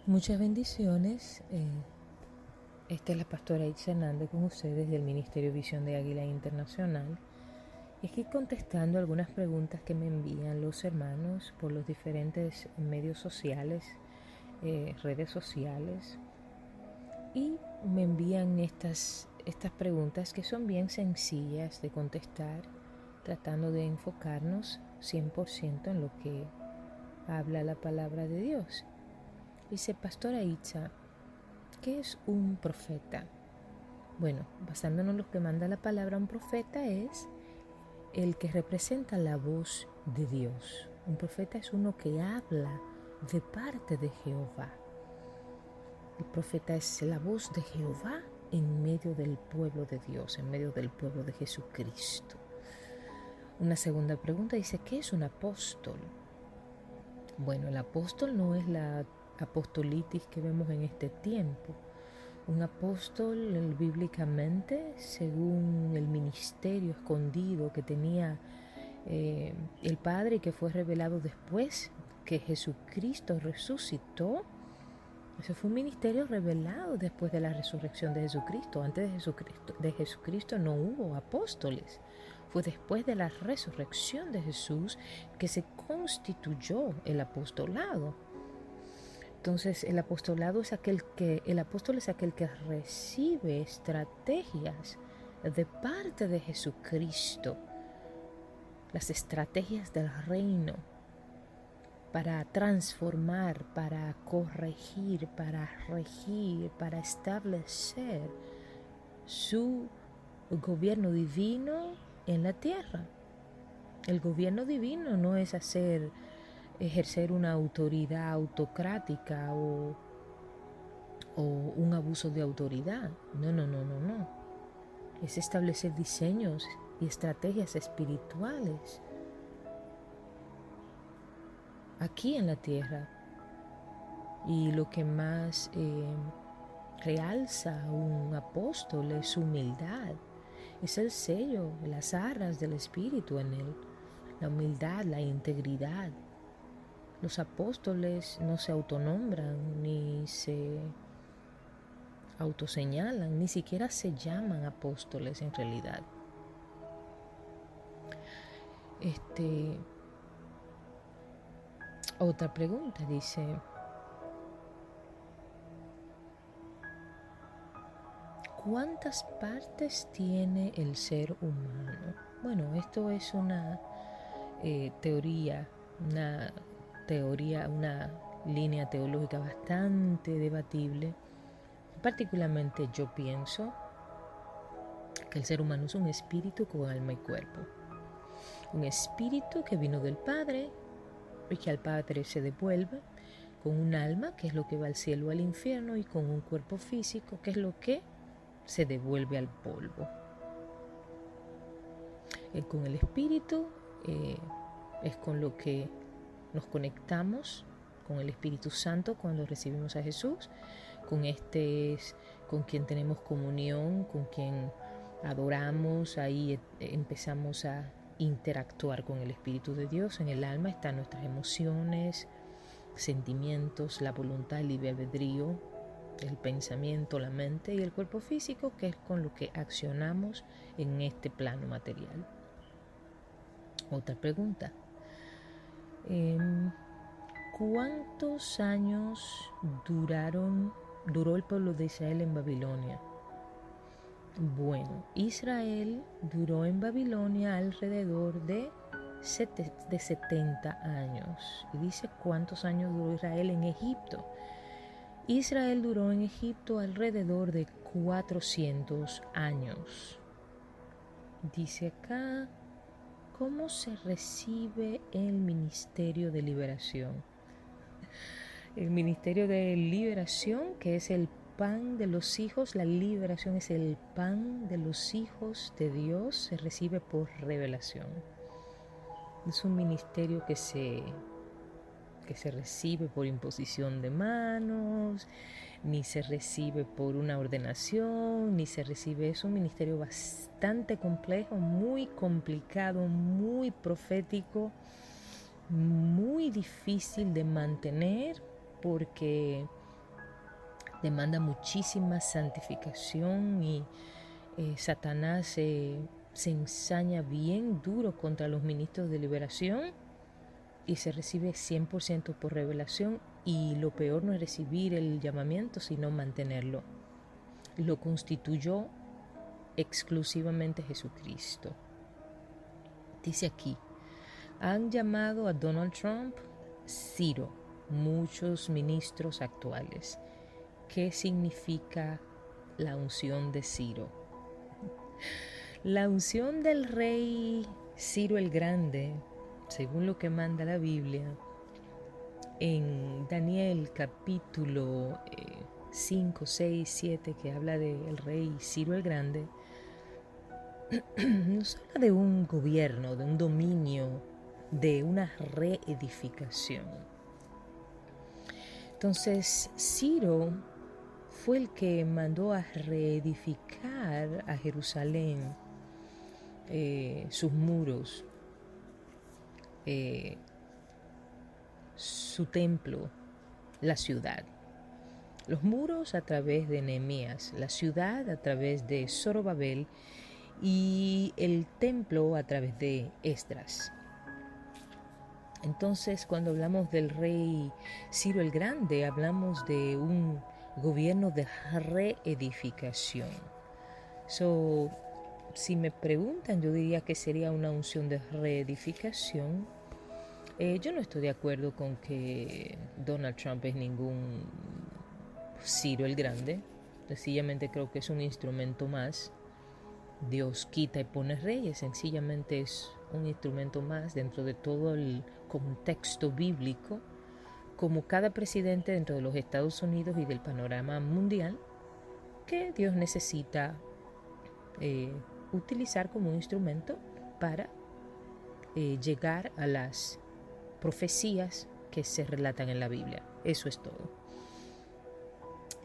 Muchas bendiciones. Esta es la pastora Itza Hernández con ustedes del Ministerio Visión de Águila Internacional. Y aquí contestando algunas preguntas que me envían los hermanos por los diferentes medios sociales, redes sociales. Y me envían estas preguntas que son bien sencillas de contestar, tratando de enfocarnos 100% en lo que habla la palabra de Dios. Dice, Pastora Itza, ¿qué es un profeta? Bueno, basándonos en lo que manda la palabra, un profeta es el que representa la voz de Dios. Un profeta es uno que habla de parte de Jehová. El profeta es la voz de Jehová en medio del pueblo de Dios, en medio del pueblo de Jesucristo. Una segunda pregunta dice, ¿qué es un apóstol? Bueno, el apóstol no es la apostolitis que vemos en este tiempo. Un apóstol bíblicamente, según el ministerio escondido que tenía el Padre y que fue revelado después que Jesucristo resucitó, ese fue un ministerio revelado después de la resurrección de Jesucristo. Antes de Jesucristo no hubo apóstoles. Fue después de la resurrección de Jesús que se constituyó el apostolado. Entonces el apóstol es aquel que recibe estrategias de parte de Jesucristo, las estrategias del reino para transformar, para corregir, para regir, para establecer su gobierno divino en la tierra. El gobierno divino no es ejercer una autoridad autocrática o un abuso de autoridad. No. Es establecer diseños y estrategias espirituales aquí en la tierra. Y lo que más realza a un apóstol es su humildad. Es el sello, las arras del Espíritu en él. La humildad, la integridad. Los apóstoles no se autonombran ni se autoseñalan, ni siquiera se llaman apóstoles en realidad. Otra pregunta dice, ¿cuántas partes tiene el ser humano? Bueno, esto es una teoría, una línea teológica bastante debatible. Particularmente yo pienso que el ser humano es un espíritu con alma y cuerpo. Un espíritu que vino del Padre y que al Padre se devuelve, con un alma que es lo que va al cielo o al infierno, y con un cuerpo físico que es lo que se devuelve al polvo. Con el espíritu es con lo que nos conectamos con el Espíritu Santo cuando recibimos a Jesús. Con este es con quien tenemos comunión, con quien adoramos. Ahí empezamos a interactuar con el Espíritu de Dios. En el alma están nuestras emociones, sentimientos, la voluntad, el libre albedrío, el pensamiento, la mente, y el cuerpo físico, que es con lo que accionamos en este plano material. Otra pregunta. ¿Cuántos años duró el pueblo de Israel en Babilonia? Bueno, Israel duró en Babilonia alrededor de 70 años. Y dice cuántos años duró Israel en Egipto. Israel duró en Egipto alrededor de 400 años. Dice acá, ¿cómo se recibe el ministerio de liberación? El ministerio de liberación, que es el pan de los hijos, la liberación es el pan de los hijos de Dios, se recibe por revelación. Es un ministerio que se recibe por imposición de manos, ni se recibe por una ordenación, ni se recibe, es un ministerio bastante complejo, muy complicado, muy profético, muy difícil de mantener, porque demanda muchísima santificación y Satanás se ensaña bien duro contra los ministros de liberación y se recibe 100% por revelación, y lo peor no es recibir el llamamiento sino mantenerlo. Lo constituyó exclusivamente Jesucristo. Dice aquí, han llamado a Donald Trump Ciro, muchos ministros actuales. ¿Qué significa la unción de Ciro? La unción del rey Ciro el Grande, según lo que manda la Biblia, en Daniel capítulo 5, 6, 7, que habla del rey Ciro el Grande, nos habla de un gobierno, de un dominio, de una reedificación. Entonces, Ciro fue el que mandó a reedificar a Jerusalén, sus muros, su templo, la ciudad. Los muros a través de Nehemías, la ciudad a través de Zorobabel y el templo a través de Esdras. Entonces, cuando hablamos del rey Ciro el Grande, hablamos de un gobierno de reedificación. Si me preguntan, yo diría que sería una unción de reedificación. Yo no estoy de acuerdo con que Donald Trump es ningún Ciro el Grande. Sencillamente creo que es un instrumento más. Dios quita y pone reyes, sencillamente es un instrumento más dentro de todo el contexto bíblico, como cada presidente dentro de los Estados Unidos y del panorama mundial, que Dios necesita utilizar como un instrumento para llegar a las profecías que se relatan en la Biblia. Eso es todo.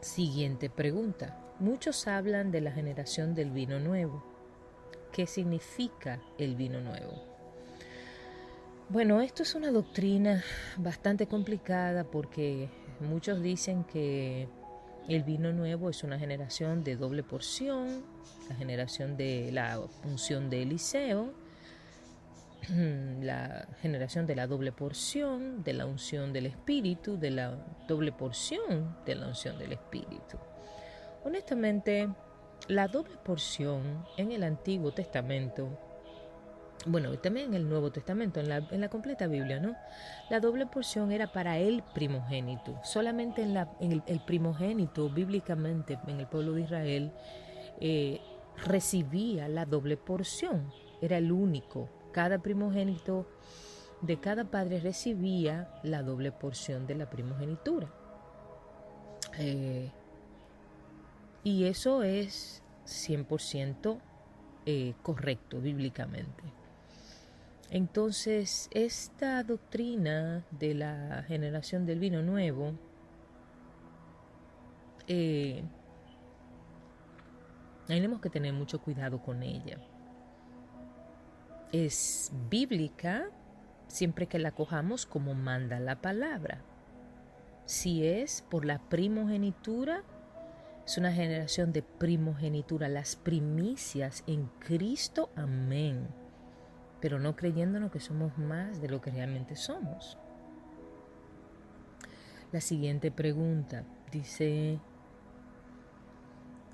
Siguiente pregunta. Muchos hablan de la generación del vino nuevo. ¿Qué significa el vino nuevo? Bueno, esto es una doctrina bastante complicada porque muchos dicen que el vino nuevo es una generación de doble porción, la generación de la unción de Eliseo, la generación de la doble porción, de la unción del Espíritu, de la doble porción de la unción del Espíritu. Honestamente, la doble porción en el Antiguo Testamento, bueno, y también en el Nuevo Testamento, en la completa Biblia, ¿no? La doble porción era para el primogénito. Solamente en el primogénito, bíblicamente, en el pueblo de Israel, recibía la doble porción. Era el único. Cada primogénito de cada padre recibía la doble porción de la primogenitura. Y eso es 100% correcto bíblicamente. Entonces, esta doctrina de la generación del vino nuevo tenemos que tener mucho cuidado con ella. Es bíblica siempre que la cojamos como manda la palabra. Si es por la primogenitura, es una generación de primogenitura, las primicias en Cristo, amén. Pero no creyéndonos que somos más de lo que realmente somos. La siguiente pregunta dice,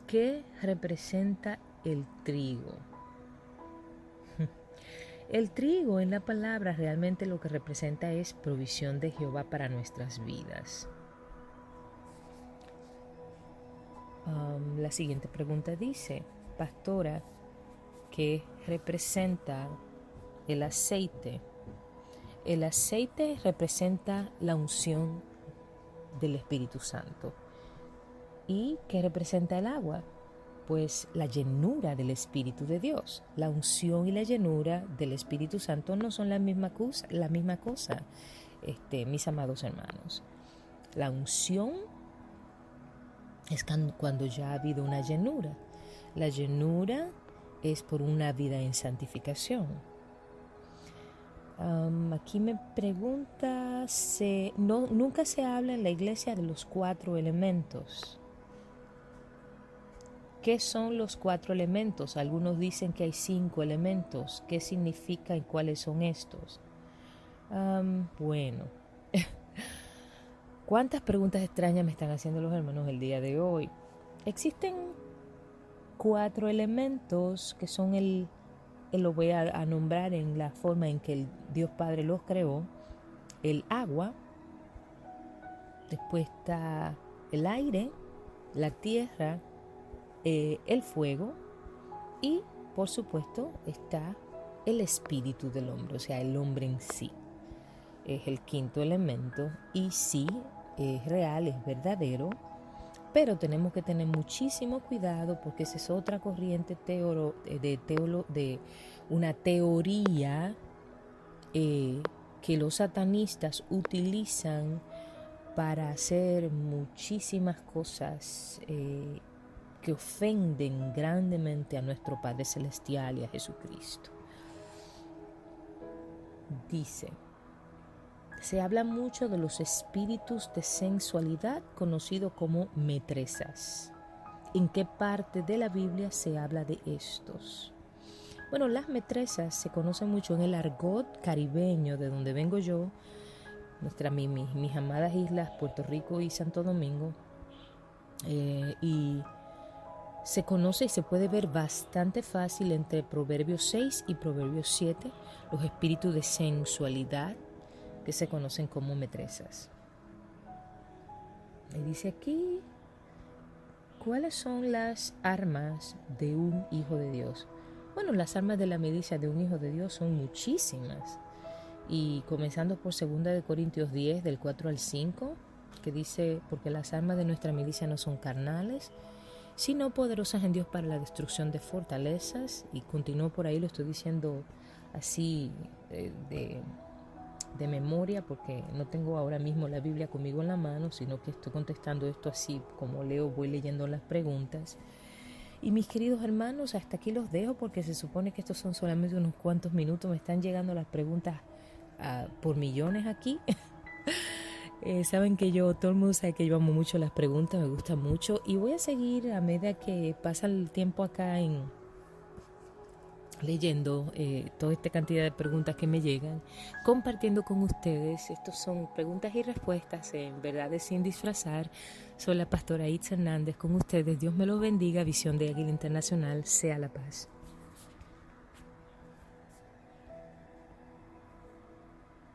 ¿qué representa el trigo? El trigo en la palabra realmente lo que representa es provisión de Jehová para nuestras vidas. La siguiente pregunta dice, pastora, ¿qué representa el aceite? El aceite representa la unción del Espíritu Santo. ¿Y qué representa el agua? Pues la llenura del Espíritu de Dios. La unción y la llenura del Espíritu Santo no son la misma cosa, mis amados hermanos. La unción es cuando ya ha habido una llenura. La llenura es por una vida en santificación. Aquí me pregunta, nunca se habla en la iglesia de los 4 elementos. ¿Qué son los 4 elementos? Algunos dicen que hay 5 elementos. ¿Qué significan y cuáles son estos? Bueno, ¿cuántas preguntas extrañas me están haciendo los hermanos el día de hoy? Existen 4 elementos que son lo voy a nombrar en la forma en que el Dios Padre los creó. El agua, después está el aire, la tierra, el fuego y, por supuesto, está el espíritu del hombre, o sea, el hombre en sí. Es el 5º elemento y sí, es real, es verdadero, pero tenemos que tener muchísimo cuidado porque esa es otra corriente de una teoría que los satanistas utilizan para hacer muchísimas cosas que ofenden grandemente a nuestro Padre Celestial y a Jesucristo. Dice, se habla mucho de los espíritus de sensualidad conocidos como metresas. ¿En qué parte de la Biblia se habla de estos? Bueno, las metresas se conocen mucho en el argot caribeño, de donde vengo yo, mis amadas islas Puerto Rico y Santo Domingo, y se conoce y se puede ver bastante fácil entre Proverbios 6 y Proverbios 7 los espíritus de sensualidad que se conocen como metresas. Y dice aquí, ¿cuáles son las armas de un hijo de Dios? Bueno, las armas de la milicia de un hijo de Dios son muchísimas. Y comenzando por 2 Corintios 10, del 4 al 5, que dice, porque las armas de nuestra milicia no son carnales, sino poderosas en Dios para la destrucción de fortalezas. Y continúo por ahí, lo estoy diciendo así de memoria, porque no tengo ahora mismo la Biblia conmigo en la mano, sino que estoy contestando esto así como leo, voy leyendo las preguntas. Y mis queridos hermanos, hasta aquí los dejo porque se supone que estos son solamente unos cuantos minutos. Me están llegando las preguntas por millones aquí. Saben que todo el mundo sabe que yo amo mucho las preguntas, me gustan mucho. Y voy a seguir a medida que pasa el tiempo acá leyendo toda esta cantidad de preguntas que me llegan, compartiendo con ustedes. Estos son preguntas y respuestas en Verdades sin disfrazar. Soy la pastora Itza Hernández con ustedes. Dios me los bendiga. Visión de Águila Internacional. Sea la paz.